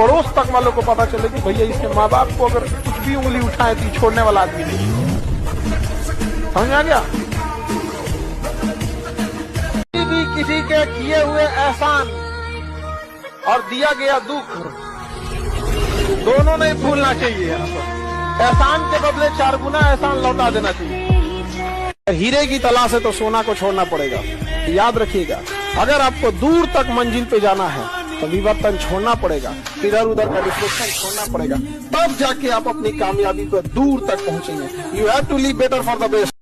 पड़ोस तक वालों को पता चले कि भैया इसके माँ बाप को अगर कुछ भी उंगली उठाए तो छोड़ने वाला आदमी नहीं। समझ आ गया? किसी के किए हुए एहसान और दिया गया दुख दोनों नहीं भूलना चाहिए। एहसान के बदले 4 गुना एहसान लौटा देना चाहिए। हीरे की तलाश है तो सोना को छोड़ना पड़ेगा। याद रखिएगा, अगर आपको दूर तक मंजिल पे जाना है तो विवर्तन छोड़ना पड़ेगा, इधर उधर का डिस्ट्रैक्शन छोड़ना पड़ेगा, तब जाके आप अपनी कामयाबी पर दूर तक पहुंचेंगे। You have to live better for the best.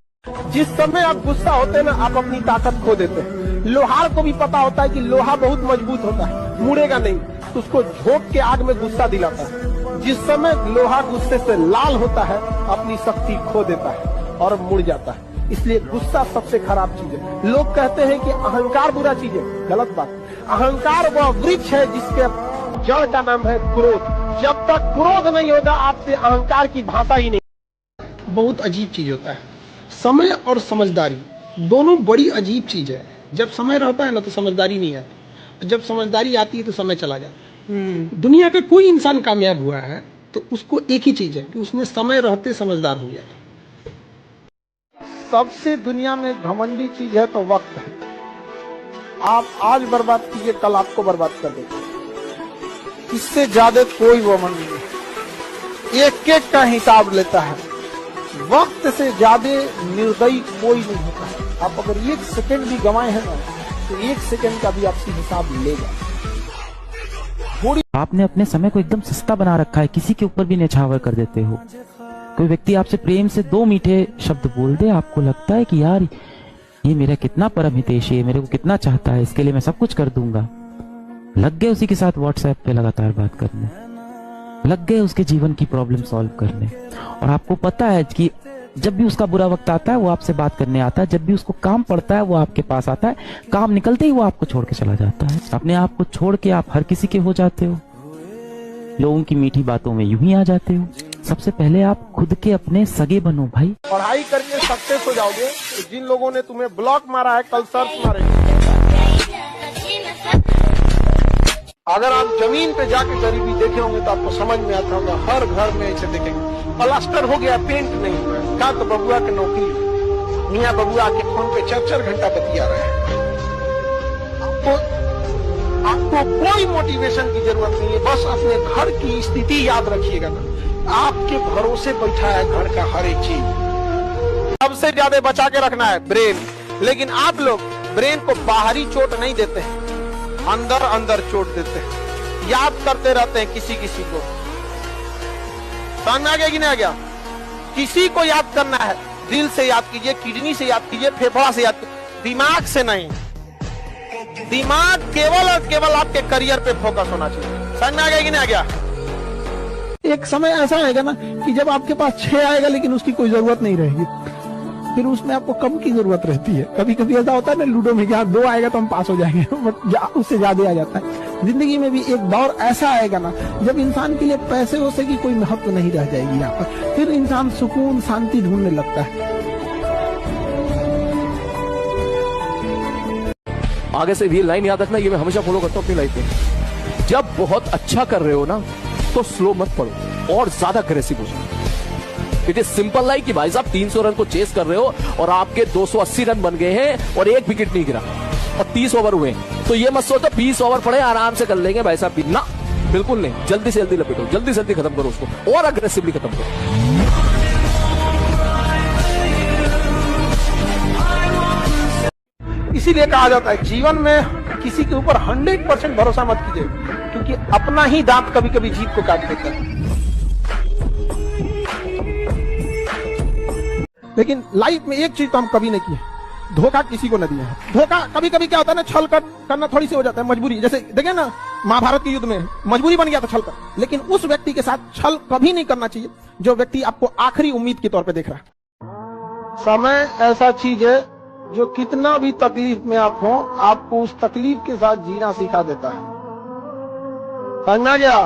जिस समय आप गुस्सा होते हैं ना, आप अपनी ताकत खो देते हैं। लोहार को भी पता होता है कि लोहा बहुत मजबूत होता है, मुड़ेगा नहीं, तो उसको झोंक के आग में गुस्सा दिलाता है। जिस समय लोहा गुस्से से लाल होता है, अपनी शक्ति खो देता है और मुड़ जाता है। इसलिए गुस्सा सबसे खराब चीज है। लोग कहते हैं कि अहंकार बुरा चीज है, गलत बात। अहंकार वह वृक्ष है जिसके जड़ का नाम है क्रोध। जब तक क्रोध नहीं होगा आपसे अहंकार की भाषा ही नहीं। बहुत अजीब चीज होता है, समय और समझदारी दोनों बड़ी अजीब चीज है। जब समय रहता है ना तो समझदारी नहीं आती, जब समझदारी आती है तो समय चला जाता है। दुनिया का कोई इंसान कामयाब हुआ है तो उसको एक ही चीज है कि उसने समय रहते समझदार हो गया। सबसे दुनिया में घमंडी चीज है तो वक्त है। आप आज बर्बाद कीजिए, कल आपको बर्बाद कर देंगे। इससे ज्यादा कोई वो मन नहीं, एक एक का हिसाब लेता है। वक्त से ज्यादा निर्दयी कोई नहीं होता है। आप अगर 1 सेकंड भी गंवाए हैं ना तो 1 सेकंड का भी आपसे हिसाब लेगा। आपने अपने समय को एकदम सस्ता बना रखा है, किसी के ऊपर भी न्यौछावर कर देते हो। कोई व्यक्ति आपसे प्रेम से 2 मीठे शब्द बोल दे, आपको लगता है कि यार ये मेरा कितना परम हितैषी है, मेरे को कितना चाहता है, इसके लिए मैं सब कुछ कर दूंगा। लग गए उसी के साथ व्हाट्सएप पे लगातार बात करने, लग गए उसके जीवन की प्रॉब्लम सॉल्व करने। और आपको पता है कि जब भी उसका बुरा वक्त आता है वो आपसे बात करने आता है, जब भी उसको काम पड़ता है वो आपके पास आता है, काम निकलते ही वो आपको छोड़ के चला जाता है। अपने आप को छोड़ के आप हर किसी के हो जाते हो, लोगों की मीठी बातों में यूं ही आ जाते हो। सबसे पहले आप खुद के अपने सगे बनो भाई। पढ़ाई करके सक्सेस हो जाओगे तो जिन लोगों ने तुम्हें ब्लॉक मारा है कल सर्च मारेंगे। अगर आप जमीन पे जाके गरीबी देखे होंगे तो आपको समझ में आता होगा। हर घर में ऐसे देखेंगे प्लास्टर हो गया, पेंट नहीं हुआ है। का तो बबुआ की नौकरी, मियाँ बबुआ के फोन पे 4-4 घंटा बतिया रहे हैं। आपको कोई मोटिवेशन की जरूरत नहीं है, बस अपने घर की स्थिति याद रखिएगा ना। आपके भरोसे बैठा है घर का हर एक चीज। सबसे ज्यादा बचा के रखना है ब्रेन, लेकिन आप लोग ब्रेन को बाहरी चोट नहीं देते हैं, अंदर अंदर चोट देते हैं। याद करते रहते हैं किसी किसी को। समझ में आ गया कि नहीं आ गया? किसी को याद करना है, दिल से याद कीजिए, किडनी से याद कीजिए, फेफड़ा से याद कीजिए, दिमाग से नहीं। दिमाग केवल और केवल आपके करियर पे फोकस होना चाहिए। समझ में आ गया कि नहीं आ गया? एक समय ऐसा आएगा ना कि जब आपके पास 6 आएगा लेकिन उसकी कोई जरूरत नहीं रहेगी, फिर उसमें आपको कम की जरूरत रहती है। कभी कभी ऐसा होता है ना लूडो में, कि 2 आएगा तो हम पास हो जाएंगे, बट उससे ज्यादा आ जाता है। जिंदगी में भी एक दौर ऐसा आएगा ना जब इंसान के लिए पैसे वैसे की कोई महत्व नहीं रह जाएगी यहाँ पर। फिर इंसान सुकून शांति ढूंढने लगता है। आगे से ये लाइन याद रखना, ये मैं हमेशा फॉलो करता हूँ अपनी लाइफ में। जब बहुत अच्छा कर रहे हो ना तो स्लो मत पढ़ो और ज्यादा अग्रेसिव हो जाओ। इट इज सिंपल लाइक कि भाई साहब 300 रन को चेस कर रहे हो और आपके 280 रन बन गए हैं और 1 विकेट नहीं गिरा और 30 ओवर हुए, तो ये मत सोचो 20 ओवर पड़े आराम से कर लेंगे भाई साहब। ना, बिल्कुल नहीं। जल्दी से जल्दी लपेटो, जल्दी से जल्दी खत्म करो उसको और अग्रेसिवली खत्म करो। इसीलिए कहा जाता है जीवन में किसी के ऊपर 100% भरोसा मत कीजिए, क्योंकि अपना ही दांत कभी कभी जीत को काट देता है। लेकिन लाइफ में एक चीज तो हम कभी नहीं किए, धोखा किसी को न दिया है। धोखा कभी कभी क्या होता है ना, छल करना थोड़ी सी हो जाता है, मजबूरी। जैसे देखिए ना महाभारत के युद्ध में मजबूरी बन गया था छल कर, लेकिन उस व्यक्ति के साथ छल कभी नहीं करना चाहिए जो व्यक्ति आपको आखिरी उम्मीद के तौर पे देख रहा है। समय ऐसा चीज है जो कितना भी तकलीफ में आप हो, आपको उस तकलीफ के साथ जीना सिखा देता है। समझना क्या?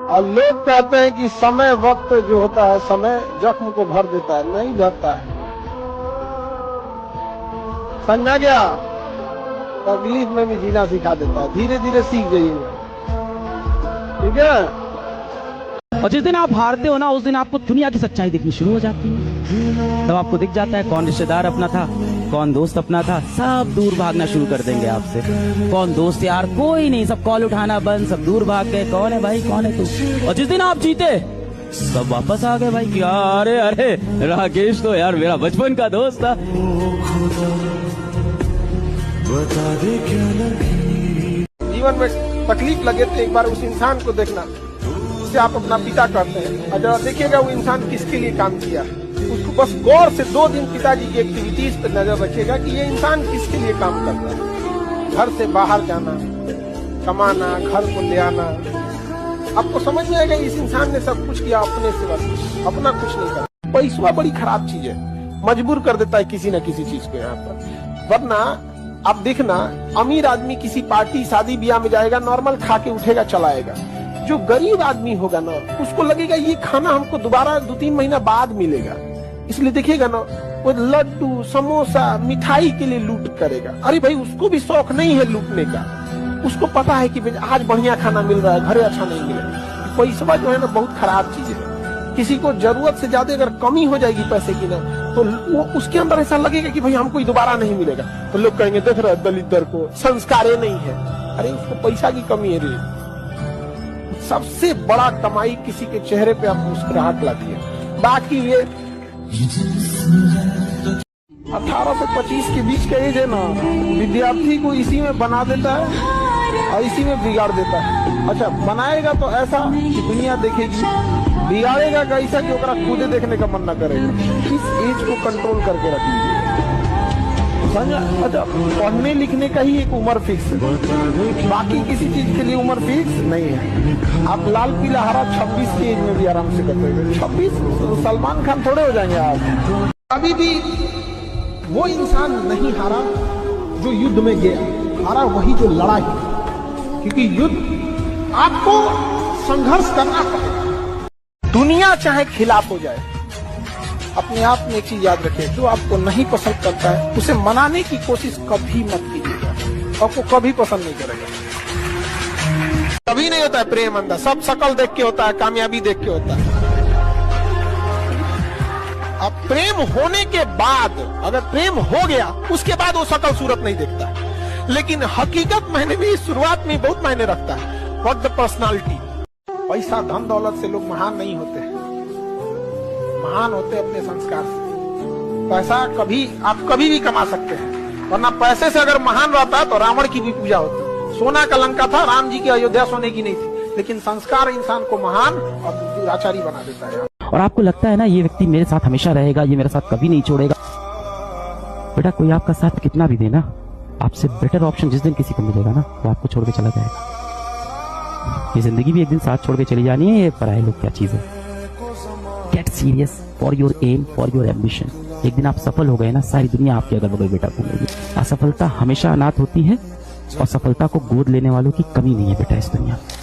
और लोग कहते हैं कि समय वक्त जो होता है, समय जख्म को भर देता है, नहीं भरता है। समझना क्या? तकलीफ में भी जीना सिखा देता है। धीरे धीरे सीख जाइएगा। ठीक है। और जिस दिन आप हारते हो ना, उस दिन आपको दुनिया की सच्चाई दिखनी शुरू हो जाती है। तब आपको दिख जाता है कौन रिश्तेदार अपना था, कौन दोस्त अपना था। सब दूर भागना शुरू कर देंगे आपसे। कौन दोस्त यार, कोई नहीं, सब कॉल उठाना बंद, सब दूर भाग गए। कौन है भाई, कौन है तू? और जिस दिन आप जीते, सब वापस आ गए भाई कि अरे अरे राकेश तो यार मेरा बचपन का दोस्त था। जीवन में तकलीफ लगे तो एक बार उस इंसान को देखना जिसे आप अपना पिता कहते हैं, और जरा देखिएगा वो इंसान किसके लिए काम किया। उसको बस गौर से 2 दिन पिताजी की एक्टिविटीज पर नजर रखिएगा कि ये इंसान किसके लिए काम करता है। घर से बाहर जाना, कमाना, घर को ले आना, आपको समझ में आएगा इस इंसान ने सब कुछ किया अपने से, बस अपना कुछ नहीं करा। पैसा बड़ी खराब चीज है, मजबूर कर देता है किसी न किसी चीज को यहाँ पर। वरना आप देखना, अमीर आदमी किसी पार्टी शादी ब्याह में जाएगा, नॉर्मल खा के उठेगा चलाएगा। जो गरीब आदमी होगा ना, उसको लगेगा ये खाना हमको दोबारा 2-3 महीना बाद मिलेगा, इसलिए देखिएगा ना वो लड्डू, समोसा, मिठाई के लिए लूट करेगा। अरे भाई उसको भी शौक नहीं है लूटने का, उसको पता है कि आज बढ़िया खाना मिल रहा है, घरे अच्छा नहीं मिलेगा। पैसा जो है ना बहुत खराब चीज है। किसी को जरूरत से ज्यादा अगर कमी हो जाएगी पैसे की ना, तो वो उसके अंदर ऐसा लगेगा कि भाई हमको दोबारा नहीं मिलेगा। तो लोग कहेंगे देख रहे दलित दर को, संस्कार नहीं है। अरे उसको पैसा की कमी है रे। सबसे बड़ा कमाई किसी के चेहरे पे आप मुस्कुराहट लाती है। बाकी ये 18 से 25 के बीच का एज है ना, विद्यार्थी को इसी में बना देता है और इसी में बिगाड़ देता है। अच्छा बनाएगा तो ऐसा कि दुनिया देखेगी, बिगाड़ेगा कैसा कि ओकरा खुदे देखने का मन न करेगा। इस एज को कंट्रोल करके रख लीजिए। अच्छा पढ़ने लिखने का ही एक उम्र फिक्स है, बाकी किसी चीज के लिए उम्र फिक्स नहीं है। आप लाल पीला हरा 26 की एज में भी आराम से कर सकते। 26 तो सलमान खान थोड़े हो जाएंगे आप। अभी भी वो इंसान नहीं हारा जो युद्ध में गया, हारा वही जो लड़ा है। क्योंकि युद्ध आपको संघर्ष करना पड़ेगा। दुनिया चाहे खिलाफ हो जाए, अपने आप में एक चीज याद रखें, जो आपको नहीं पसंद करता है उसे मनाने की कोशिश कभी मत कीजिएगा, आपको कभी पसंद नहीं करेगा। कभी नहीं होता है प्रेम अंदर, सब शकल देख के होता है, कामयाबी देख के होता है। अब प्रेम होने के बाद, अगर प्रेम हो गया उसके बाद वो शकल सूरत नहीं देखता है, लेकिन हकीकत मायने भी शुरुआत में बहुत मायने रखता है। What the personality. पैसा धन दौलत से लोग महान नहीं होते हैं, महान होते अपने संस्कार से। पैसा आप कभी भी कमा सकते हैं, वरना पैसे से अगर महान रहता तो रावण की भी पूजा होती। सोना का लंका था, राम जी की अयोध्या सोने की नहीं थी, लेकिन संस्कार इंसान को महान और दुराचारी बना देता है। और आपको लगता है ना ये व्यक्ति मेरे साथ हमेशा रहेगा, ये मेरे साथ कभी नहीं छोड़ेगा। बेटा कोई आपका साथ कितना भी देना, आपसे बेटर ऑप्शन जिस दिन किसी को मिलेगा ना, वो आपको छोड़ के चला जाएगा। ये जिंदगी भी एक दिन साथ छोड़ के चली जानी है, ये पराये लोग क्या चीज है। Get serious for your aim, for your ambition. एक दिन आप सफल हो गए ना, सारी दुनिया आपके अगल बगल बेटा घूमेगी। असफलता हमेशा अनाथ होती है, और सफलता को गोद लेने वालों की कमी नहीं है बेटा इस दुनिया में।